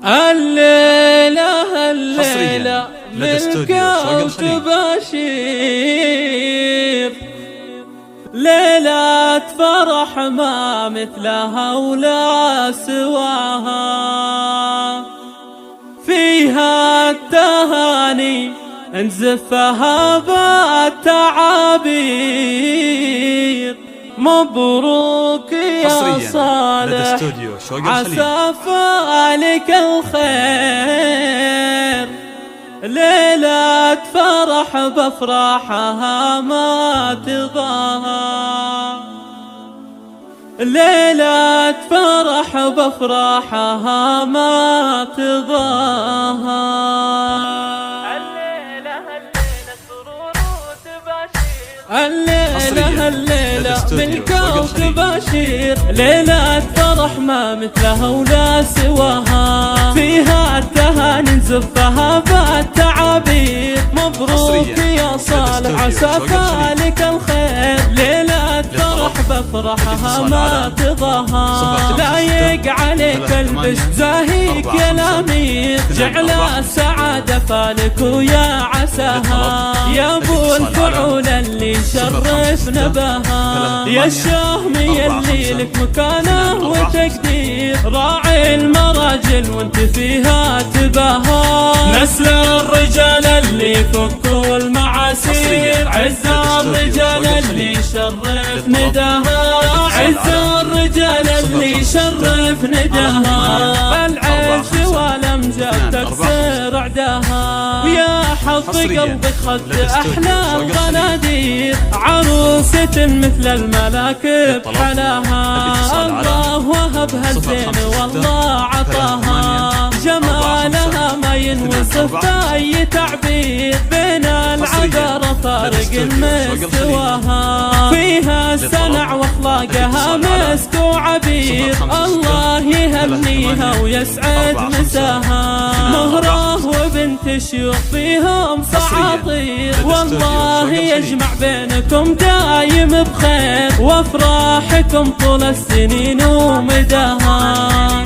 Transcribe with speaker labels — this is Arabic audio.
Speaker 1: الليلة الليلة للكون تباشير، ليلة فرح ما مثلها ولا سواها، فيها التهاني انزفها بالتعابير. مبروك يا صالح عسى فالك الخير، ليلة فرح بفرحها ما تضاهى، ليلة فرح بفرحها ما تضاهى. الليلة الليلة بالكون تباشير، ليلة فرح ما مثلها ولا سواها، فيها التهاني نزفها بالتعابير. مبروك يا صالح عسى فالك الخير، ليلة فرح بفرحها ما تضاهى. لايق عليك البشت زاهيك يا الامير، جعل السعادة فالك ويا عساها. يا ابو الفعول اللي شرفنا بها، يا الشهمي اللي لك مكانه وتقدير، راعي المراجل وانت فيها تباهى. نسل الرجال اللي فكوا المعاسير، عز الرجال اللي شرف نداها، عز الرجال اللي شرف نداها. العز والامجاد تكسر عداها، يا حظ قلبك خد احلى الغنادير، عروسة مثل الملاك بحلاها. الله وهبها الزين والله عطاها، جمالها ما ينوصف بأي تعبير، بين العذر فارق مستواها، فيها السنع واخلاقها مسك وعبير. الله يهنيها ويسعد مساها، مهره وبنت شيوخ فيهم صعاطير. والله يجمع بينكم دايم بخير، وافراحكم طول السنين ومداها.